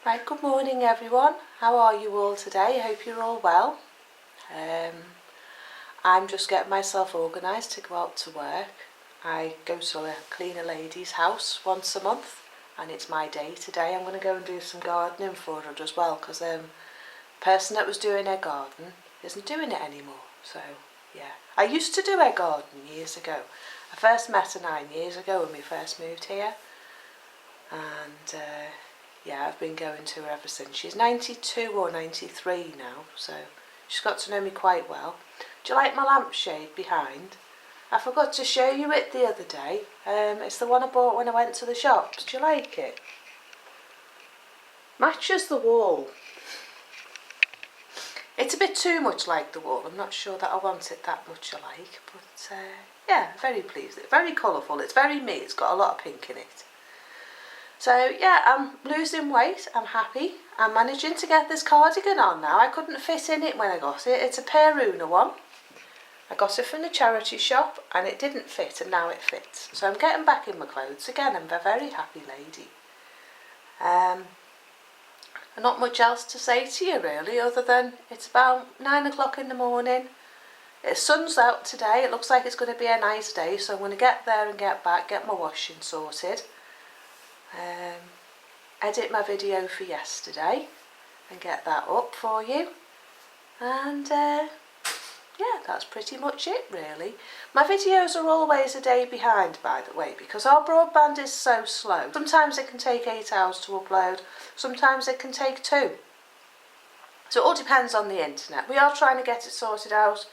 Right, good morning everyone. How are you all today? I hope you're all well. I'm just getting myself organised to go out to work. I go to clean a lady's house once a month and it's my day today. I'm going to go and do some gardening for her as well because the person that was doing her garden isn't doing it anymore. So yeah, I used to do her garden years ago. I first met her 9 years ago when we first moved here, and yeah, I've been going to her ever since. She's 92 or 93 now, so she's got to know me quite well. Do you like my lampshade behind? I forgot to show you it the other day. It's the one I bought when I went to the shops. Do you like it? Matches the wall. It's a bit too much like the wall. I'm not sure that I want it that much alike, but yeah, very pleased. It's very colourful. It's very me. It's got a lot of pink in it. So yeah, I'm losing weight. I'm happy. I'm managing to get this cardigan on now. I couldn't fit in it when I got it. It's a Peruna one. I got it from the charity shop and it didn't fit, and now it fits. So I'm getting back in my clothes again. I'm a very happy lady. Not much else to say to you really, other than it's about 9 o'clock in the morning. The sun's out today. It looks like it's going to be a nice day, so I'm going to get there and get back, get my washing sorted, edit my video for yesterday and get that up for you, and yeah, that's pretty much it really. My videos are always a day behind, by the way, because our broadband is so slow. Sometimes it can take 8 hours to upload, sometimes it can take 2. So it all depends on the internet. We are trying to get it sorted out,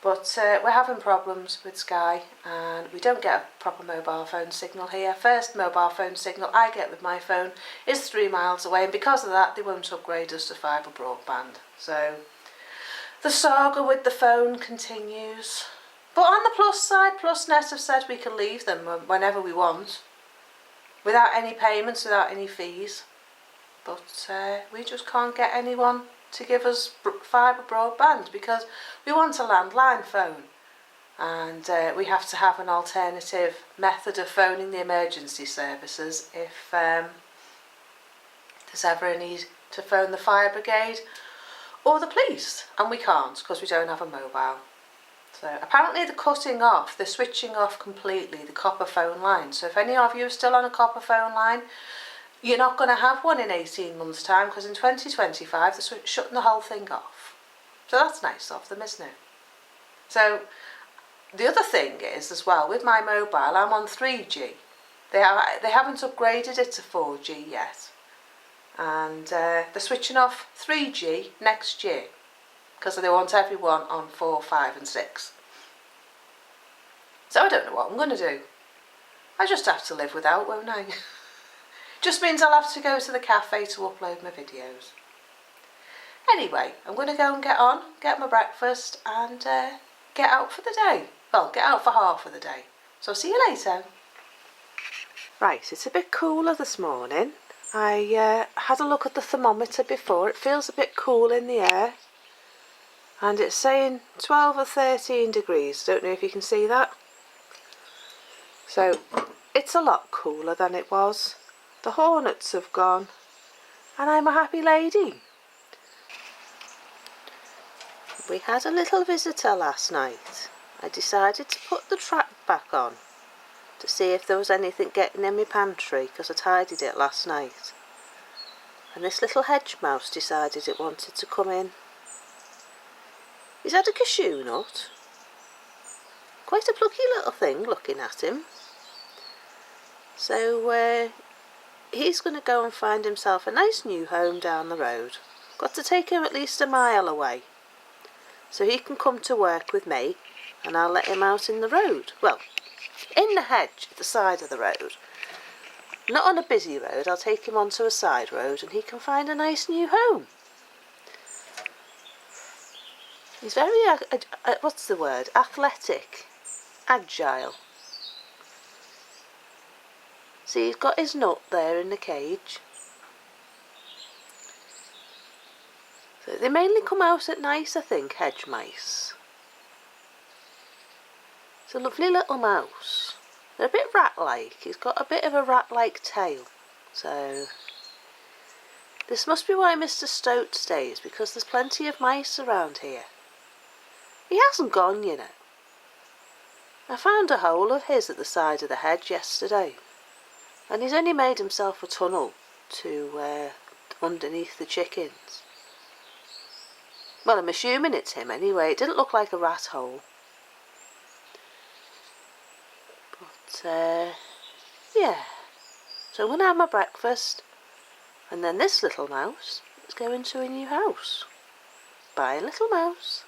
but we're having problems with Sky and we don't get a proper mobile phone signal here. First mobile phone signal I get with my phone is 3 miles away, and because of that they won't upgrade us to fibre broadband. So the saga with the phone continues. But on the plus side, PlusNet have said we can leave them whenever we want, without any payments, without any fees. But we just can't get anyone to give us fibre broadband because we want a landline phone, and we have to have an alternative method of phoning the emergency services if there's ever a need to phone the fire brigade or the police, and we can't because we don't have a mobile. So apparently they're switching off completely the copper phone line. So if any of you are still on a copper phone line, you're not going to have one in 18 months time, because in 2025 they're shutting the whole thing off. So that's nice of them, isn't it? So the other thing is as well, with my mobile I'm on 3G. They haven't upgraded it to 4G yet. And they're switching off 3G next year because they want everyone on 4, 5 and 6. So I don't know what I'm going to do. I just have to live without, won't I? Just means I'll have to go to the cafe to upload my videos. Anyway, I'm going to go and get my breakfast and get out for the day. Well, get out for half of the day. So I'll see you later. Right, it's a bit cooler this morning. I had a look at the thermometer before. It feels a bit cool in the air, and it's saying 12 or 13 degrees. Don't know if you can see that. So it's a lot cooler than it was. The hornets have gone and I'm a happy lady. We had a little visitor last night. I decided to put the trap back on to see if there was anything getting in my pantry, because I tidied it last night, and this little hedge mouse decided it wanted to come in. He's had a cashew nut. Quite a plucky little thing looking at him. So he's going to go and find himself a nice new home down the road. Got to take him at least a mile away so he can come to work with me, and I'll let him out in the road. Well, in the hedge at the side of the road. Not on a busy road. I'll take him onto a side road and he can find a nice new home. He's very, what's the word? Athletic. Agile. See, he's got his nut there in the cage. So they mainly come out at night, I think, hedge mice. It's a lovely little mouse. They're a bit rat-like. He's got a bit of a rat-like tail. So This must be why Mr. Stoat stays, because there's plenty of mice around here. He hasn't gone, you know. I found a hole of his at the side of the hedge yesterday, and he's only made himself a tunnel to underneath the chickens. Well, I'm assuming it's him anyway. It didn't look like a rat hole. But, yeah. So I'm going to have my breakfast, and then this little mouse is going to a new house. Bye, little mouse.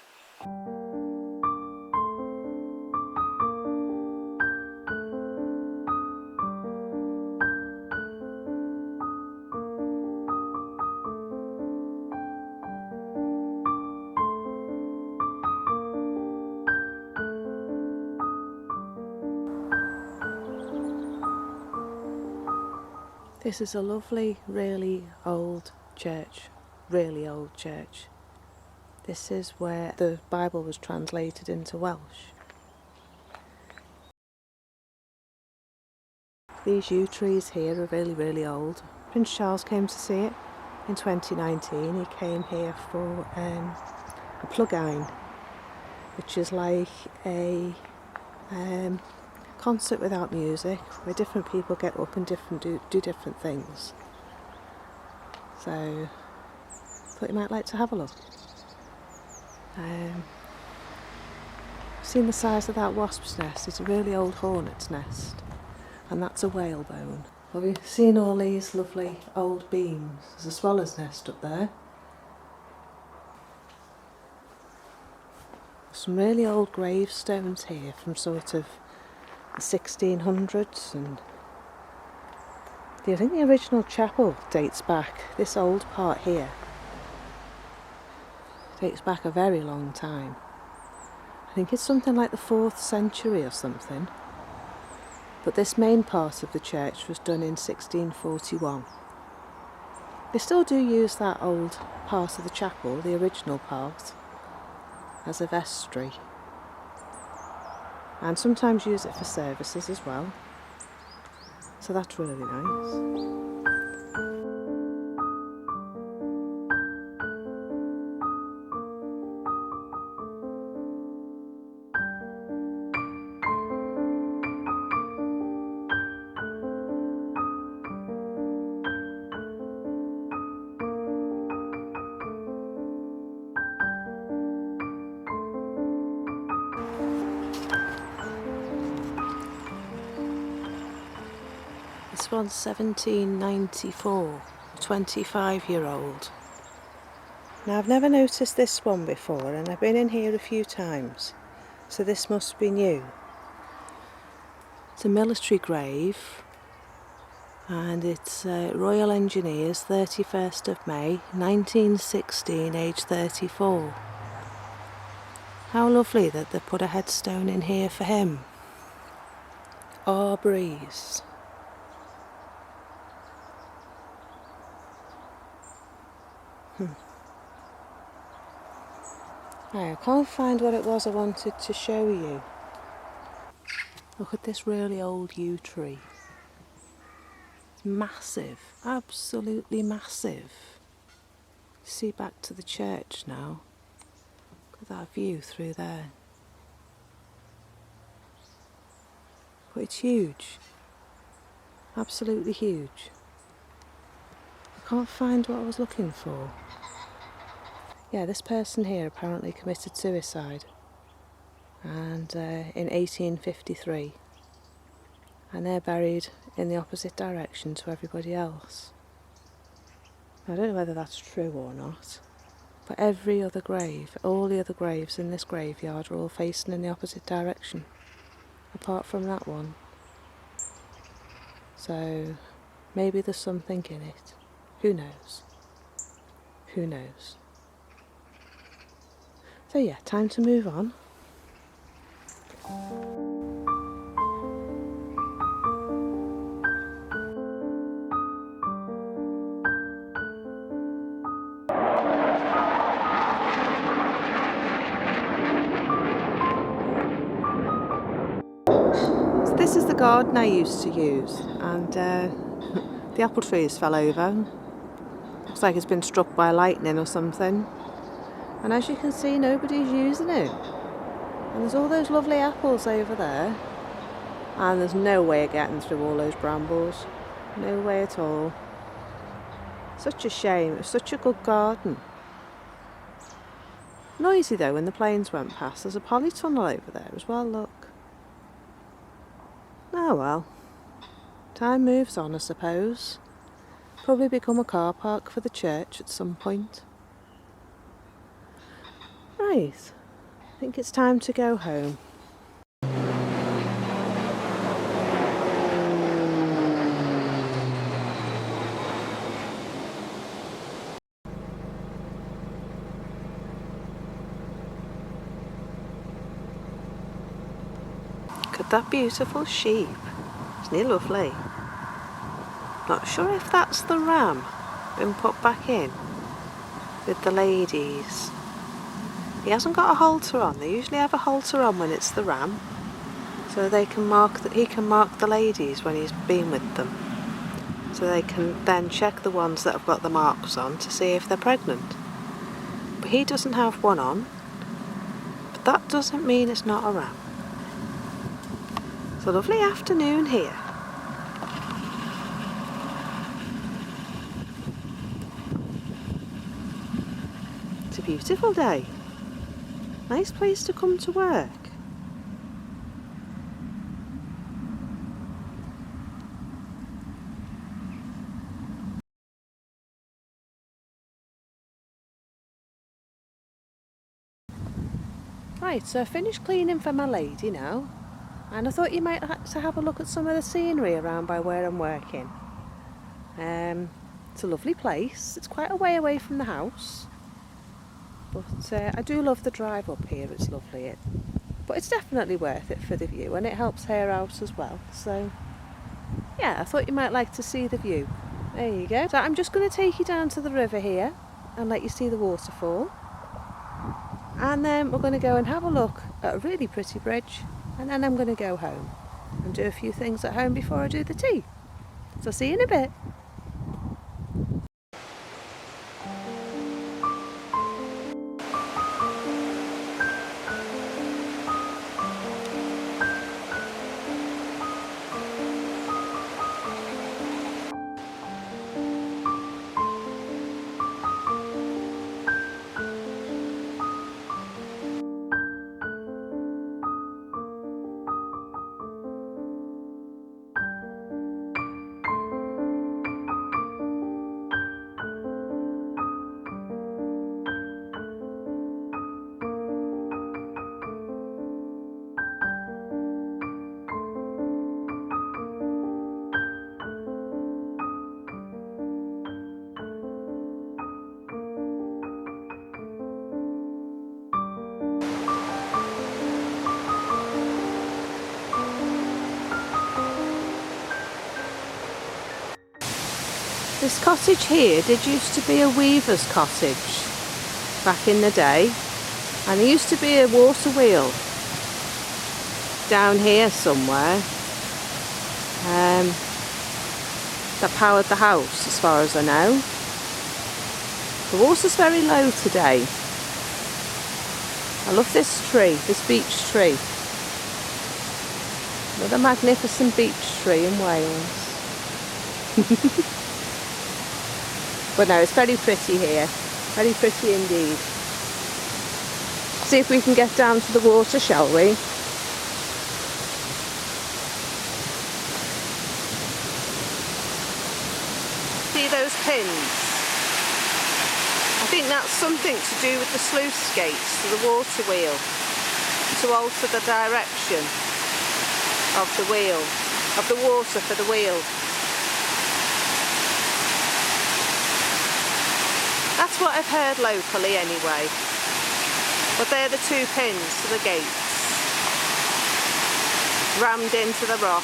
This is a lovely, really old church. Really old church. This is where the Bible was translated into Welsh. These yew trees here are really, really old. Prince Charles came to see it in 2019. He came here for a plug-in, which is like a concert without music, where different people get up and do different things. So, thought you might like to have a look. Seen the size of that wasp's nest? It's a really old hornet's nest, and that's a whalebone. Have you seen all these lovely old beams? There's a swallower's nest up there. Some really old gravestones here from sort of the 1600s, and I think the original chapel dates back, this old part here dates back a very long time. I think it's something like the 4th century or something, but this main part of the church was done in 1641. They still do use that old part of the chapel, the original part, as a vestry, and sometimes use it for services as well, so that's really nice. This one's 1794, a 25-year-old. Now I've never noticed this one before, and I've been in here a few times, so this must be new. It's a military grave, and it's Royal Engineers, 31st of May 1916, age 34. How lovely that they put a headstone in here for him. Breeze. I can't find what it was I wanted to show you. Look at this really old yew tree. It's massive, absolutely massive. See back to the church now. Look at that view through there. But it's huge, absolutely huge. I can't find what I was looking for. Yeah, this person here apparently committed suicide, and in 1853, and they're buried in the opposite direction to everybody else. I don't know whether that's true or not, but every other grave, all the other graves in this graveyard are all facing in the opposite direction, apart from that one. So maybe there's something in it. Who knows? Who knows? So yeah, time to move on. So this is the garden I used to use, and the apple trees fell over. Looks like it's been struck by lightning or something. And as you can see, nobody's using it. And there's all those lovely apples over there. And there's no way of getting through all those brambles. No way at all. Such a shame. It was such a good garden. Noisy though when the planes went past. There's a polytunnel over there as well, look. Oh well. Time moves on, I suppose. Probably become a car park for the church at some point. Right. I think it's time to go home. Look at that beautiful sheep. Isn't he lovely? Not sure if that's the ram been put back in with the ladies. He hasn't got a halter on. They usually have a halter on when it's the ram, so they can he can mark the ladies when he's been with them, so they can then check the ones that have got the marks on to see if they're pregnant. But he doesn't have one on, but that doesn't mean it's not a ram. It's a lovely afternoon here. It's a beautiful day. Nice place to come to work. Right, so I finished cleaning for my lady now, and I thought you might like to have a look at some of the scenery around by where I'm working. It's a lovely place. It's quite a way away from the house, but I do love the drive up here. It's lovely, but it's definitely worth it for the view, and it helps her out as well. So yeah, I thought you might like to see the view. There you go. So I'm just going to take you down to the river here and let you see the waterfall, and then we're going to go and have a look at a really pretty bridge, and then I'm going to go home and do a few things at home before I do the tea. So see you in a bit. This cottage here did used to be a weaver's cottage back in the day, and there used to be a water wheel down here somewhere that powered the house, as far as I know. The water's very low today. I love this tree, this beech tree. Another magnificent beech tree in Wales. But no, it's very pretty here. Very pretty indeed. See if we can get down to the water, shall we? See those pins? I think that's something to do with the sluice gates to the water wheel, to alter the direction of the wheel, of the water for the wheel. That's what I've heard locally anyway. But they're the two pins to the gates, rammed into the rock.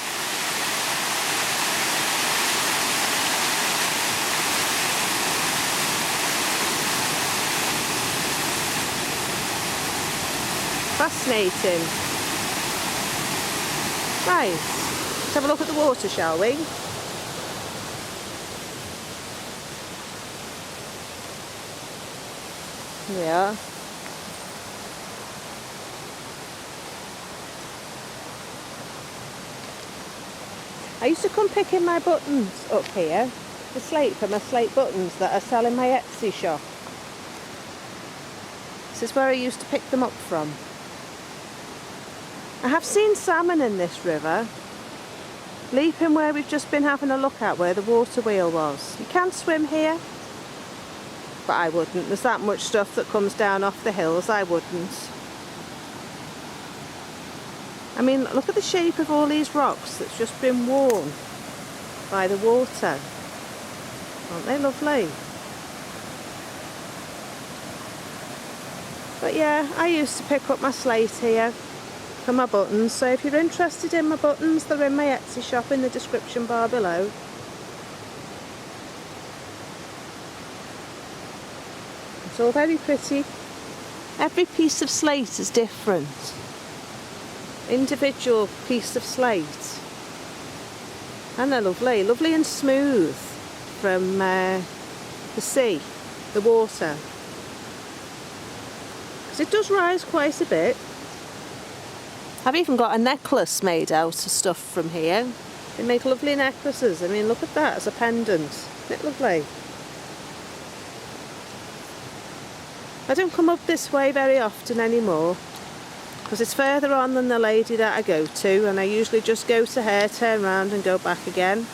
Fascinating. Right, let's have a look at the water, shall we? Yeah. I used to come picking my buttons up here, the slate for my slate buttons that I sell in my Etsy shop. This is where I used to pick them up from. I have seen salmon in this river, leaping where we've just been having a look at, where the water wheel was. You can swim here, but I wouldn't. There's that much stuff that comes down off the hills, I wouldn't. I mean, look at the shape of all these rocks that's just been worn by the water. Aren't they lovely? But yeah, I used to pick up my slate here for my buttons, so if you're interested in my buttons, they're in my Etsy shop in the description bar below. It's all very pretty. Every piece of slate is different. Individual piece of slate. And they're lovely, lovely and smooth from the sea, the water. Because it does rise quite a bit. I've even got a necklace made out of stuff from here. They make lovely necklaces. I mean, look at that as a pendant. Isn't it lovely? I don't come up this way very often anymore, because it's further on than the lady that I go to, and I usually just go to her, turn around and go back again.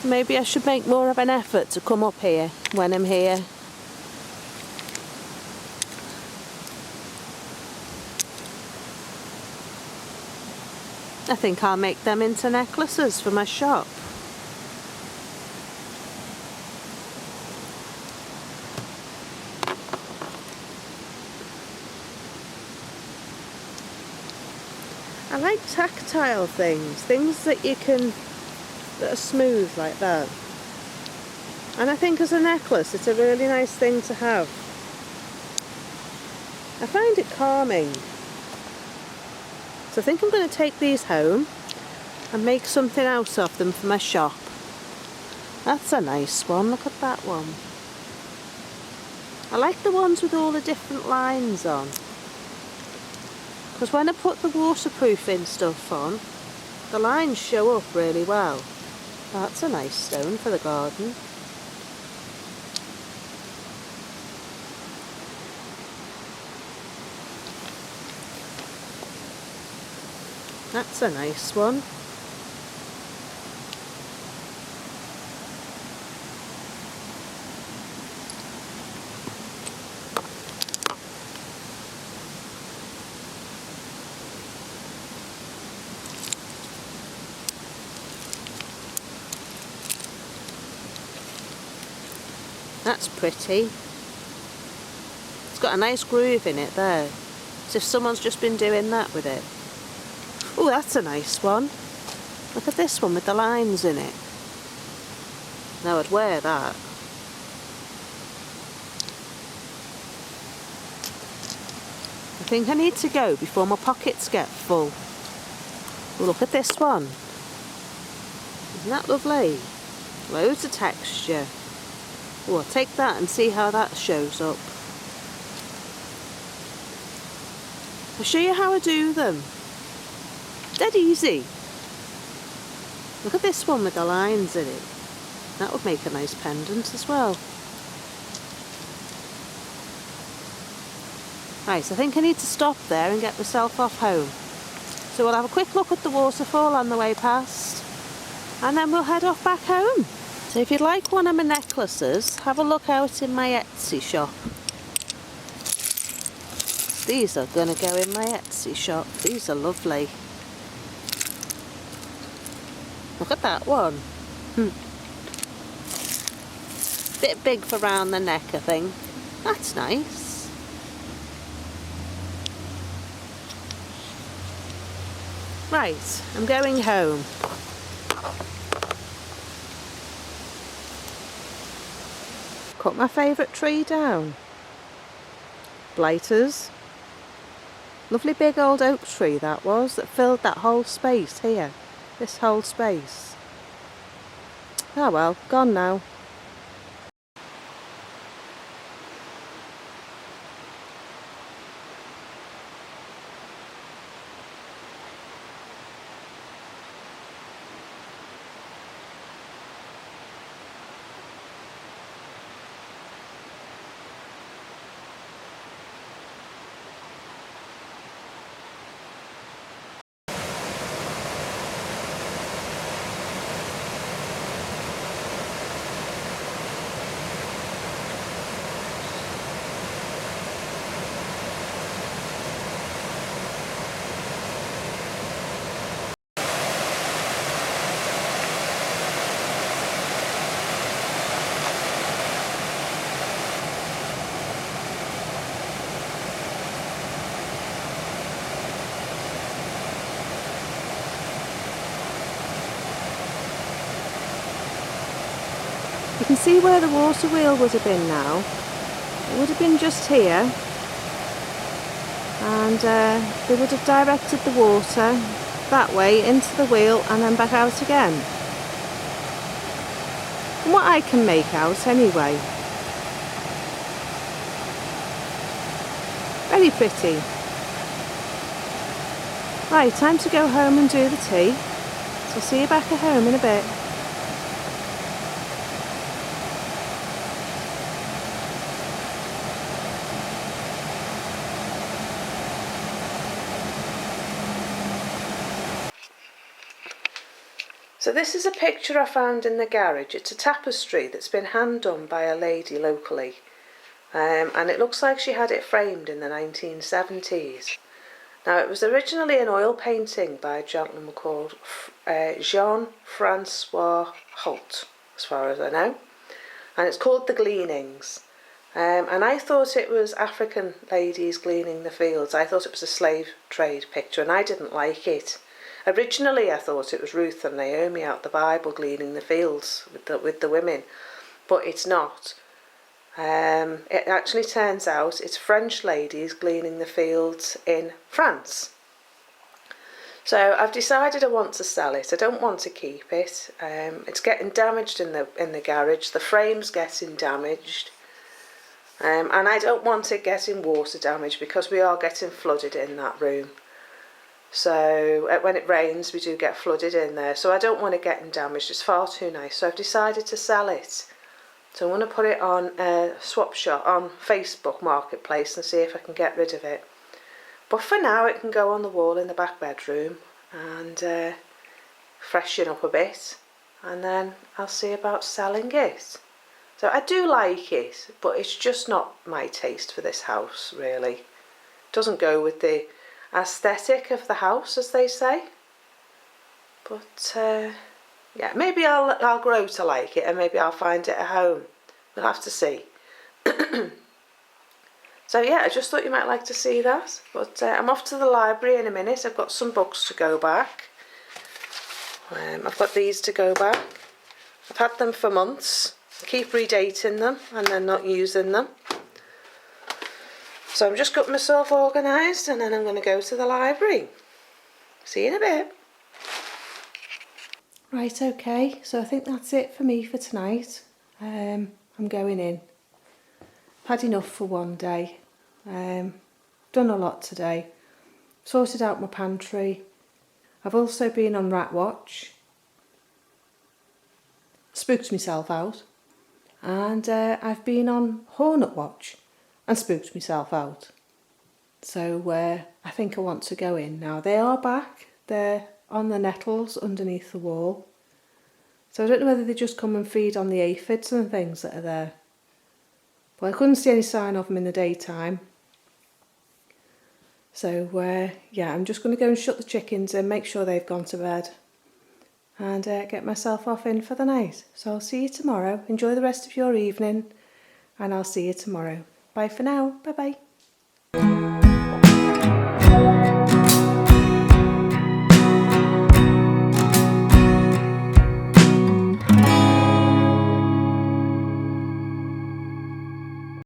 Maybe I should make more of an effort to come up here when I'm here. I think I'll make them into necklaces for my shop. I like tactile things that you can, that are smooth like that. And I think as a necklace it's a really nice thing to have. I find it calming. So I think I'm going to take these home and make something out of them for my shop. That's a nice one, look at that one. I like the ones with all the different lines on, because when I put the waterproofing stuff on, the lines show up really well. That's a nice stone for the garden. That's a nice one. That's pretty. It's got a nice groove in it there. As if someone's just been doing that with it. Oh, that's a nice one. Look at this one with the lines in it. Now I'd wear that. I think I need to go before my pockets get full. Oh, look at this one. Isn't that lovely? Loads of texture. Oh, I'll take that and see how that shows up. I'll show you how I do them. Dead easy. Look at this one with the lines in it. That would make a nice pendant as well. Right, so I think I need to stop there and get myself off home. So we'll have a quick look at the waterfall on the way past, and then we'll head off back home. So if you'd like one of my necklaces, have a look out in my Etsy shop. These are going to go in my Etsy shop. These are lovely. Look at that one. Bit big for round the neck, I think. That's nice. Right, I'm going home. Cut my favourite tree down. Blighters. Lovely big old oak tree that was, that filled that whole space here. This whole space. Oh well, gone now. You can see where the water wheel would have been now. It would have been just here, and they would have directed the water that way into the wheel and then back out again. From what I can make out anyway. Very pretty. Right, time to go home and do the tea. So I'll see you back at home in a bit. So this is a picture I found in the garage. It's a tapestry that's been hand done by a lady locally. And it looks like she had it framed in the 1970s. Now it was originally an oil painting by a gentleman called Jean-Francois Holt, as far as I know. And it's called The Gleanings. And I thought it was African ladies gleaning the fields. I thought it was a slave trade picture and I didn't like it. Originally I thought it was Ruth and Naomi out the Bible gleaning the fields with the women, but it's not. It actually turns out it's French ladies gleaning the fields in France. So I've decided I want to sell it. I don't want to keep it. It's getting damaged in the garage. The frame's getting damaged. And I don't want it getting water damage because we are getting flooded in that room. So when it rains we do get flooded in there, so I don't want it getting damaged. It's far too nice, so I've decided to sell it. So I'm going to put it on swap shop on Facebook Marketplace and see if I can get rid of it. But for now it can go on the wall in the back bedroom and freshen up a bit, and then I'll see about selling it. So I do like it, but it's just not my taste for this house really. It doesn't go with the aesthetic of the house, as they say. But yeah, maybe I'll grow to like it, and maybe I'll find it a home. We'll have to see. So yeah, I just thought you might like to see that. But I'm off to the library in a minute. I've got some books to go back. I've got these to go back. I've had them for months. I keep redating them and then not using them. So I'm just got myself organised and then I'm going to go to the library. See you in a bit. Right, okay, so I think that's it for me for tonight. I'm going in. Had enough for one day. Done a lot today. Sorted out my pantry. I've also been on rat watch. Spooked myself out. And I've been on hornet watch and spooked myself out. So I think I want to go in now. They are back. They're on the nettles underneath the wall. So I don't know whether they just come and feed on the aphids and things that are there. But I couldn't see any sign of them in the daytime. So yeah, I'm just going to go and shut the chickens in, make sure they've gone to bed, and get myself off in for the night. So I'll see you tomorrow. Enjoy the rest of your evening, and I'll see you tomorrow. Bye for now. Bye bye.